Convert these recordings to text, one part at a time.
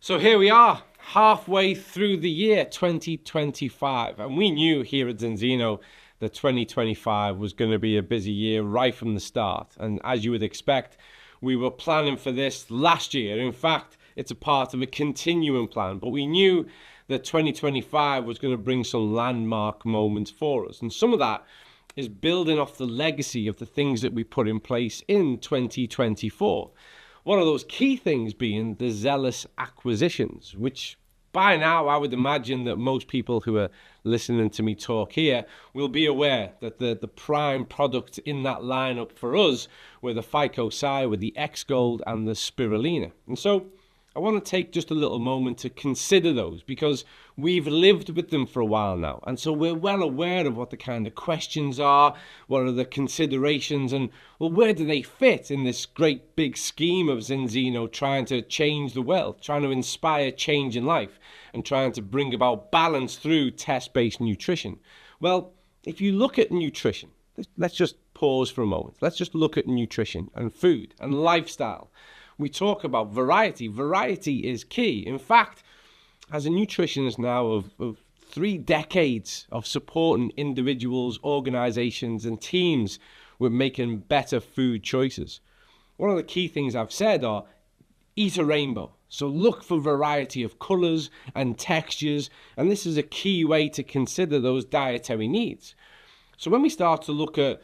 So here we are, halfway through the year 2025, and we knew here at Zinzino that 2025 was going to be a busy year right from the start. And as you would expect, we were planning for this last year. In fact, it's a part of a continuing plan, but we knew that 2025 was going to bring some landmark moments for us. And some of that is building off the legacy of the things that we put in place in 2024. One of those key things being the Xellis acquisitions, which by now I would imagine that most people who are listening to me talk here will be aware that the prime products in that lineup for us were the PHYCOSCI, with the X GOLD and the Spirulina. And so I want to take just a little moment to consider those, because we've lived with them for a while now. And so we're well aware of what the kind of questions are, what are the considerations, and well, where do they fit in this great big scheme of Zinzino trying to change the world, trying to inspire change in life, and trying to bring about balance through test-based nutrition. Well, if you look at nutrition, let's just pause for a moment. Let's just look at nutrition and food and lifestyle. We talk about variety. Variety is key. In fact, as a nutritionist now of 3 decades of supporting individuals, organizations, and teams with making better food choices, one of the key things I've said are eat a rainbow. So look for variety of colors and textures, and this is a key way to consider those dietary needs. So when we start to look at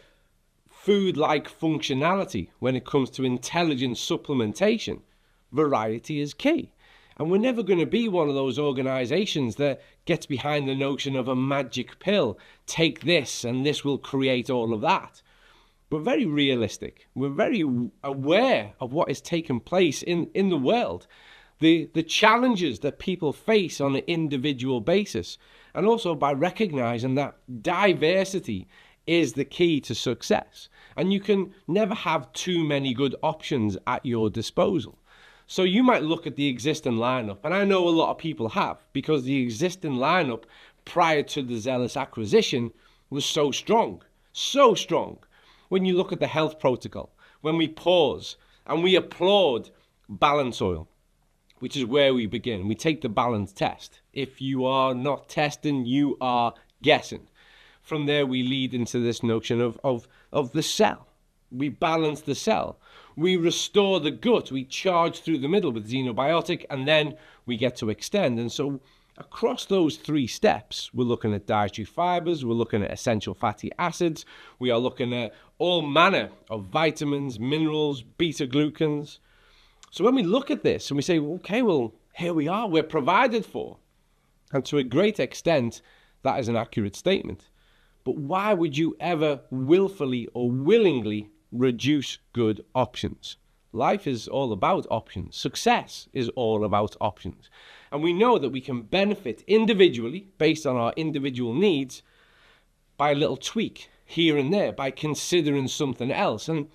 food-like functionality when it comes to intelligent supplementation, variety is key. And we're never going to be one of those organizations that gets behind the notion of a magic pill. Take this and this will create all of that. We're very realistic. We're very aware of what is taking place in the world, the challenges that people face on an individual basis, and also by recognizing that diversity is the key to success. And you can never have too many good options at your disposal. So you might look at the existing lineup, and I know a lot of people have, because the existing lineup prior to the Xellis acquisition was so strong, so strong. When you look at the health protocol, when we pause and we applaud balance oil, which is where we begin. We take the balance test. If you are not testing, you are guessing. From there, we lead into this notion of the cell. We balance the cell. We restore the gut. We charge through the middle with xenobiotic, and then we get to extend. And so across those 3 steps, we're looking at dietary fibers, we're looking at essential fatty acids, we are looking at all manner of vitamins, minerals, beta-glucans. So when we look at this and we say, okay, well, here we are, we're provided for. And to a great extent, that is an accurate statement. But why would you ever willfully or willingly reduce good options? Life is all about options. Success is all about options. And we know that we can benefit individually based on our individual needs by a little tweak here and there, by considering something else. And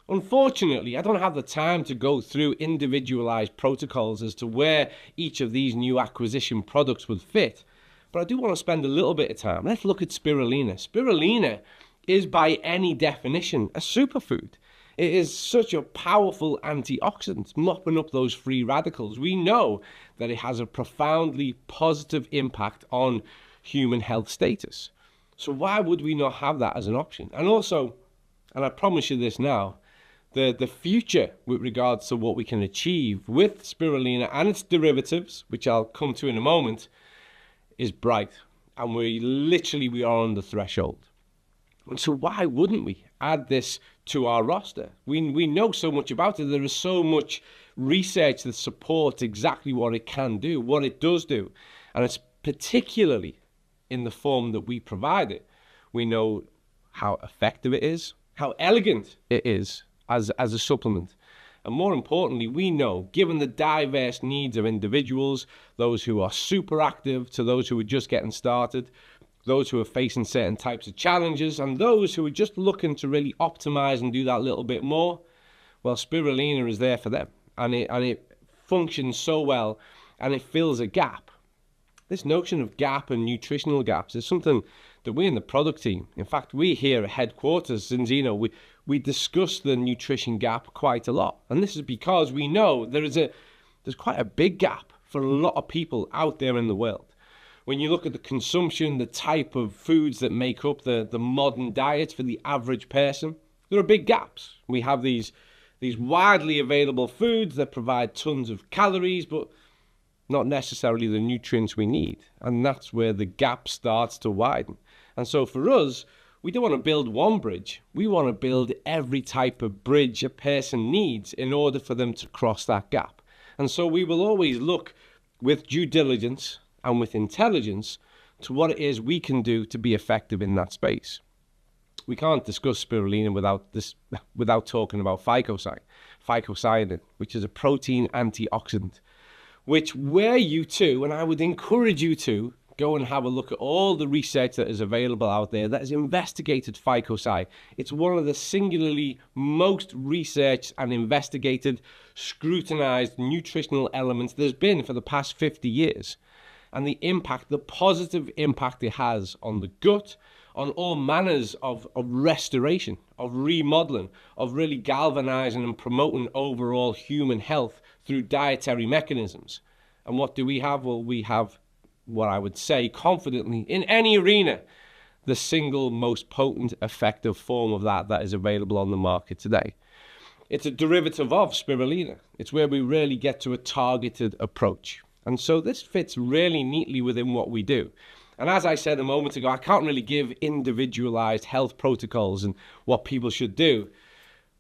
unfortunately, I don't have the time to go through individualized protocols as to where each of these new acquisition products would fit. But I do want to spend a little bit of time. Let's look at spirulina. Spirulina is by any definition a superfood. It is such a powerful antioxidant, mopping up those free radicals. We know that it has a profoundly positive impact on human health status. So why would we not have that as an option? And also, and I promise you this now, the future with regards to what we can achieve with spirulina and its derivatives, which I'll come to in a moment, is bright, and we are on the threshold. And so why wouldn't we add this to our roster? We know so much about it. There is so much research that supports exactly what it can do, what it does do, and it's particularly in the form that we provide it. We know how effective it is, how elegant it is as a supplement. And more importantly, we know, given the diverse needs of individuals, those who are super active to those who are just getting started, those who are facing certain types of challenges, and those who are just looking to really optimize and do that little bit more, well, spirulina is there for them. And it functions so well, and it fills a gap. This notion of gap and nutritional gaps is something that we in the product team, in fact, we here at headquarters, Zinzino, we discuss the nutrition gap quite a lot. And this is because we know there's quite a big gap for a lot of people out there in the world. When you look at the consumption, the type of foods that make up the modern diet for the average person, there are big gaps. We have these widely available foods that provide tons of calories, but not necessarily the nutrients we need. And that's where the gap starts to widen. And so for us, we don't want to build one bridge. We want to build every type of bridge a person needs in order for them to cross that gap. And so we will always look with due diligence and with intelligence to what it is we can do to be effective in that space. We can't discuss spirulina without talking about phycocyanin, which is a protein antioxidant, which and I would encourage you to go and have a look at all the research that is available out there that has investigated phycocyanin. It's one of the singularly most researched and investigated, scrutinized nutritional elements there's been for the past 50 years. And the positive impact it has on the gut, on all manners of restoration, of remodeling, of really galvanizing and promoting overall human health through dietary mechanisms. And what do we have? Well, we have what I would say confidently in any arena, the single most potent, effective form of that is available on the market today. It's a derivative of spirulina. It's where we really get to a targeted approach. And so this fits really neatly within what we do. And as I said a moment ago, I can't really give individualized health protocols and what people should do.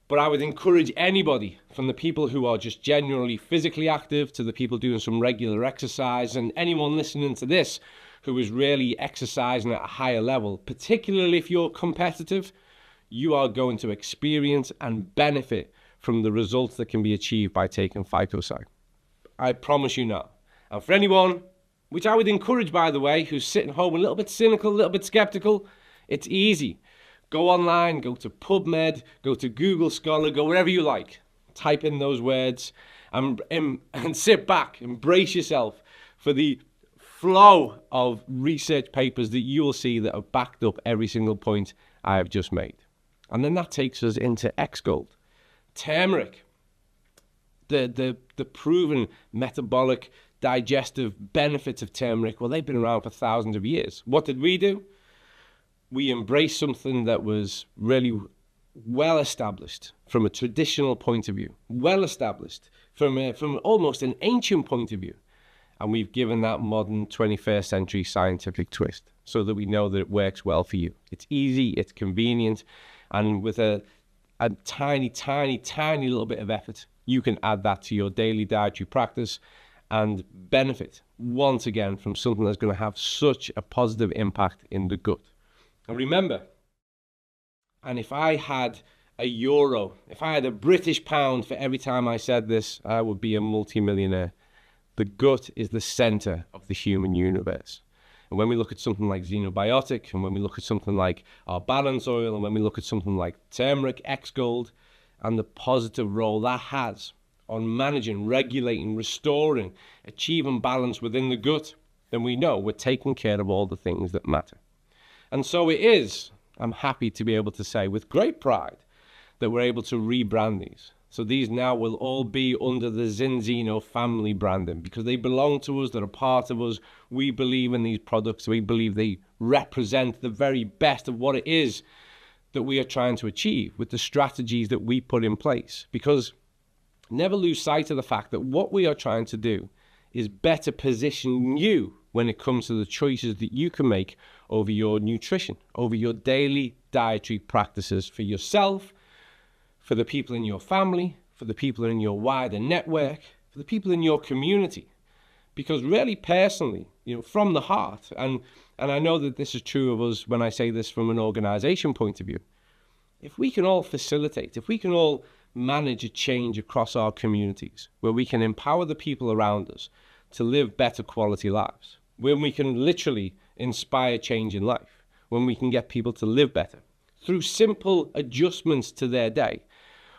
But I would encourage anybody, from the people who are just generally physically active to the people doing some regular exercise, and anyone listening to this who is really exercising at a higher level, particularly if you're competitive, you are going to experience and benefit from the results that can be achieved by taking phycocyanin. I promise you now. And for anyone, which I would encourage, by the way, who's sitting home a little bit cynical, a little bit skeptical, it's easy. Go online, go to PubMed, go to Google Scholar, go wherever you like. Type in those words and sit back, embrace yourself for the flow of research papers that you will see that have backed up every single point I have just made. And then that takes us into X GOLD. Turmeric, the proven metabolic digestive benefits of turmeric, well, they've been around for thousands of years. What did we do? We embraced something that was really well established from a traditional point of view, well established from almost an ancient point of view. And we've given that modern 21st century scientific twist so that we know that it works well for you. It's easy, it's convenient, and with a tiny, tiny, tiny little bit of effort, you can add that to your daily dietary practice and benefit once again from something that's going to have such a positive impact in the gut. And remember, and if I had a euro, if I had a British pound for every time I said this, I would be a multimillionaire. The gut is the center of the human universe. And when we look at something like Xenobiotic, and when we look at something like our balance oil, and when we look at something like turmeric, X GOLD, and the positive role that has on managing, regulating, restoring, achieving balance within the gut, then we know we're taking care of all the things that matter. And so it is, I'm happy to be able to say with great pride, that we're able to rebrand these. So these now will all be under the Zinzino family branding because they belong to us, they're a part of us. We believe in these products. We believe they represent the very best of what it is that we are trying to achieve with the strategies that we put in place. Because never lose sight of the fact that what we are trying to do is better position you when it comes to the choices that you can make over your nutrition, over your daily dietary practices for yourself, for the people in your family, for the people in your wider network, for the people in your community. Because really personally, from the heart, and I know that this is true of us when I say this from an organization point of view, if we can all facilitate, if we can all manage a change across our communities where we can empower the people around us to live better quality lives, when we can literally inspire change in life, when we can get people to live better through simple adjustments to their day,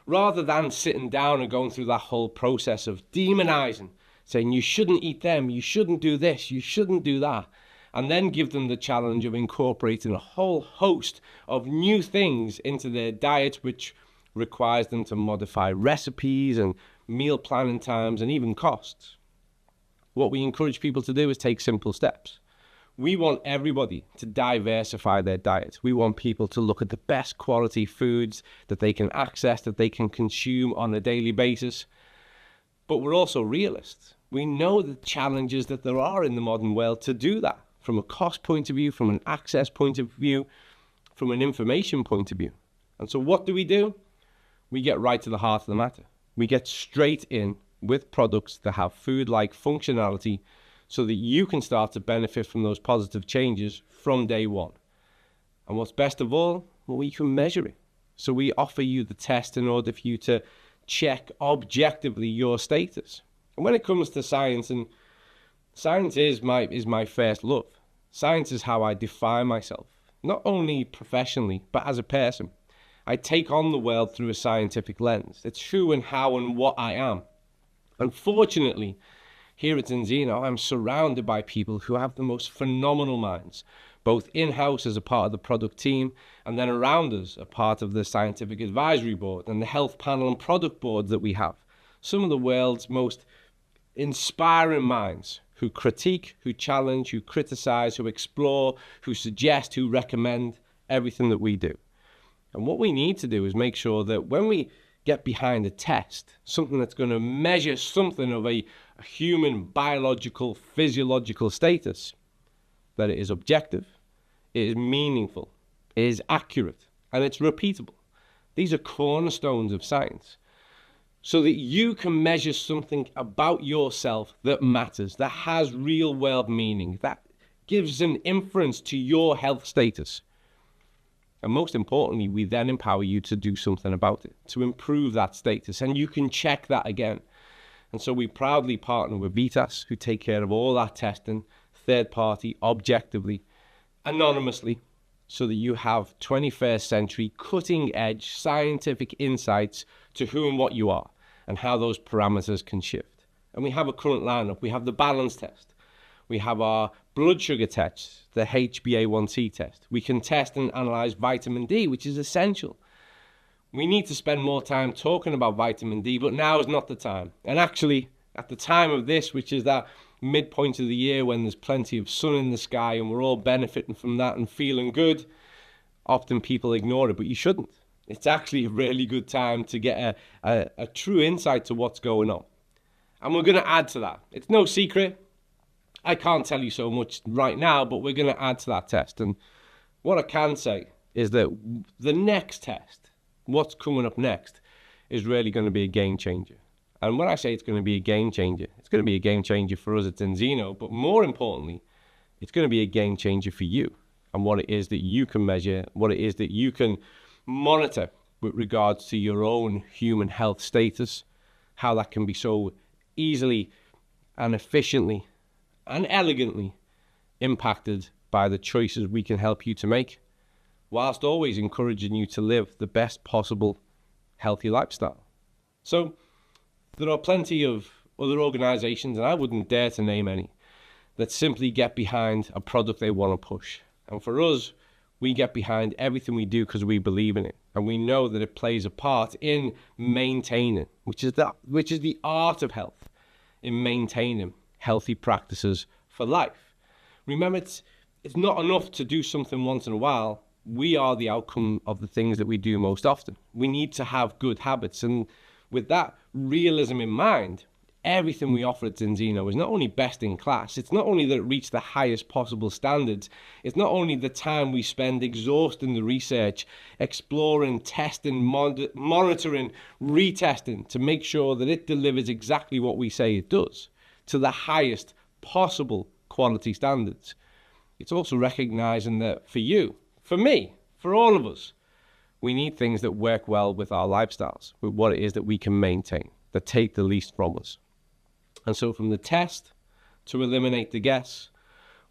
rather than sitting down and going through that whole process of demonizing, saying you shouldn't eat them, you shouldn't do this, you shouldn't do that, and then give them the challenge of incorporating a whole host of new things into their diet, which requires them to modify recipes and meal planning times and even costs. what we encourage people to do is take simple steps. We want everybody to diversify their diet. We want people to look at the best quality foods that they can access, that they can consume on a daily basis. But we're also realists. We know the challenges that there are in the modern world to do that, from a cost point of view, from an access point of view, from an information point of view. And so what do? We get right to the heart of the matter. We get straight in with products that have food-like functionality so that you can start to benefit from those positive changes from day one. And what's best of all, well, we can measure it. So we offer you the test in order for you to check objectively your status. And when it comes to science, and science is my first love. Science is how I define myself, not only professionally, but as a person. I take on the world through a scientific lens. It's who and how and what I am. Unfortunately, here at Zinzino, I'm surrounded by people who have the most phenomenal minds, both in-house as a part of the product team, and then around us, a part of the scientific advisory board and the health panel and product board that we have. Some of the world's most inspiring minds who critique, who challenge, who criticize, who explore, who suggest, who recommend everything that we do. And what we need to do is make sure that when we get behind a test, something that's going to measure something of a human biological, physiological status, that it is objective, it is meaningful, it is accurate, and it's repeatable. These are cornerstones of science. So that you can measure something about yourself that matters, that has real world meaning, that gives an inference to your health status. And most importantly, we then empower you to do something about it, to improve that status, and you can check that again. And so we proudly partner with Vitas, who take care of all that testing, third party, objectively, anonymously, so that you have 21st century cutting edge scientific insights to who and what you are and how those parameters can shift. And we have a current lineup. We have the balance test. We have our blood sugar test, the HbA1c test. We can test and analyze vitamin D, which is essential. We need to spend more time talking about vitamin D, but now is not the time. And actually, at the time of this, which is that midpoint of the year when there's plenty of sun in the sky and we're all benefiting from that and feeling good, often people ignore it, but you shouldn't. It's actually a really good time to get a true insight to what's going on. And we're going to add to that. It's no secret. I can't tell you so much right now, but we're going to add to that test. And what I can say is that the next test, what's coming up next, is really going to be a game changer. And when I say it's going to be a game changer, it's going to be a game changer for us at Zinzino, but more importantly, it's going to be a game changer for you and what it is that you can measure, what it is that you can monitor with regards to your own human health status, how that can be so easily and efficiently and elegantly impacted by the choices we can help you to make, whilst always encouraging you to live the best possible healthy lifestyle. So there are plenty of other organizations, and I wouldn't dare to name any, that simply get behind a product they want to push. And for us, we get behind everything we do because we believe in it. And we know that it plays a part in maintaining, which is the art of health, in maintaining healthy practices for life. Remember, it's not enough to do something once in a while. We are the outcome of the things that we do most often. We need to have good habits. And with that realism in mind, everything we offer at Zinzino is not only best in class, it's not only that it reaches the highest possible standards, it's not only the time we spend exhausting the research, exploring, testing, monitoring, retesting to make sure that it delivers exactly what we say it does, to the highest possible quality standards. It's also recognizing that for you, for me, for all of us, we need things that work well with our lifestyles, with what it is that we can maintain, that take the least from us. And so from the test to eliminate the guess,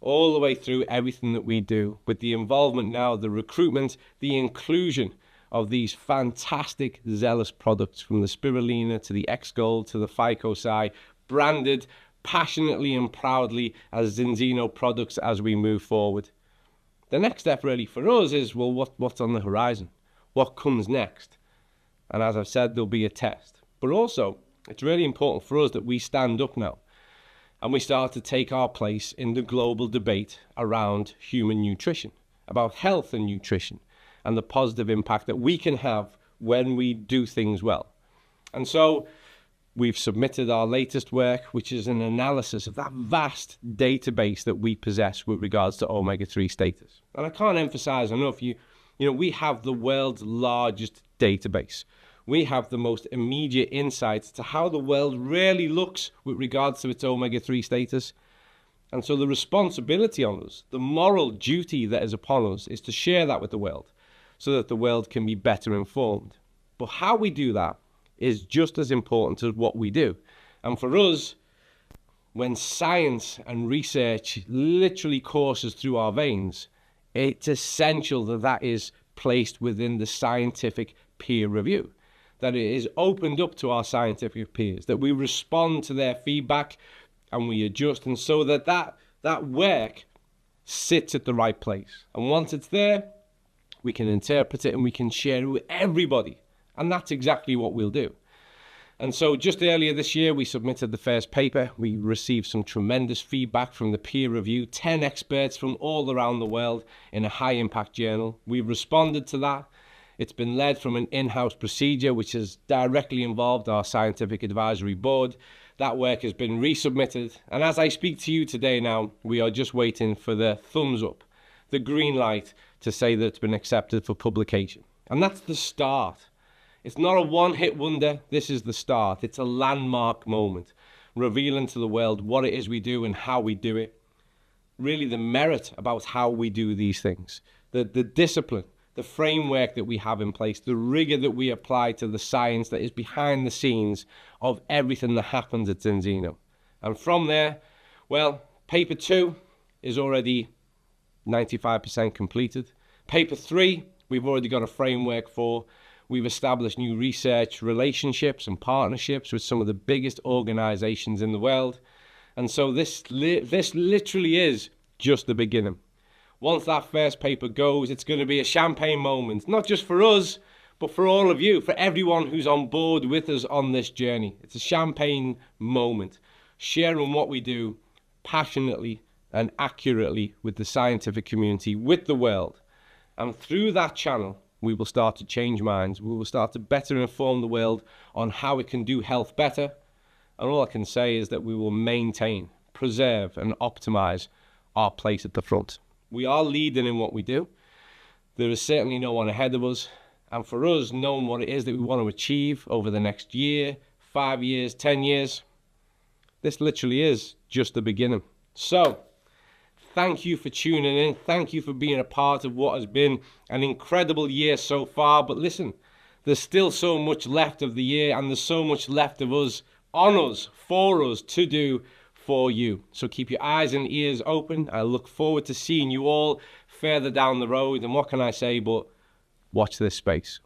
all the way through everything that we do, with the involvement now, the recruitment, the inclusion of these fantastic Xellis products, from the Spirulina to the X Gold to the PHYCOSCI, branded passionately and proudly as Zinzino products as we move forward. The next step really for us is, well, what's on the horizon? What comes next? And as I've said, there'll be a test. But also, it's really important for us that we stand up now And we start to take our place in the global debate around human nutrition, about health and nutrition, and the positive impact that we can have when we do things well. And so we've submitted our latest work, which is an analysis of that vast database that we possess with regards to omega-3 status. And I can't emphasize enough, we have the world's largest database. We have the most immediate insights to how the world really looks with regards to its omega-3 status. And so the responsibility on us, the moral duty that is upon us, is to share that with the world so that the world can be better informed. But how we do that is just as important as what we do. And for us, when science and research literally courses through our veins, it's essential that that is placed within the scientific peer review, that it is opened up to our scientific peers, that we respond to their feedback and we adjust, and so that work sits at the right place. And once it's there, we can interpret it and we can share it with everybody. And that's exactly what we'll do. And so just earlier this year, we submitted the first paper. We received some tremendous feedback from the peer review, 10 experts from all around the world in a high impact journal. We've responded to that. It's been led from an in-house procedure which has directly involved our scientific advisory board. That work has been resubmitted. And as I speak to you today now, we are just waiting for the thumbs up, the green light to say that it's been accepted for publication. And that's the start. It's not a one-hit wonder. This is the start. It's a landmark moment, revealing to the world what it is we do and how we do it. Really the merit about how we do these things, the discipline, the framework that we have in place, the rigor that we apply to the science that is behind the scenes of everything that happens at Zinzino. And from there, well, paper 2 is already 95% completed. Paper 3, we've already got a framework for. We've established new research relationships and partnerships with some of the biggest organizations in the world. And so this literally is just the beginning. Once that first paper goes, it's going to be a champagne moment, not just for us, but for all of you, for everyone who's on board with us on this journey. It's a champagne moment, sharing what we do passionately and accurately with the scientific community, with the world. And through that channel, we will start to change minds. We will start to better inform the world on how it can do health better. And all I can say is that we will maintain, preserve, and optimize our place at the front. We are leading in what we do. There is certainly no one ahead of us. And for us, knowing what it is that we want to achieve over the next year, 5 years, 10 years, this literally is just the beginning. So, thank you for tuning in. Thank you for being a part of what has been an incredible year so far. But listen, there's still so much left of the year, and there's so much left of us, on us, for us, to do for you. So keep your eyes and ears open. I look forward to seeing you all further down the road. And what can I say but watch this space.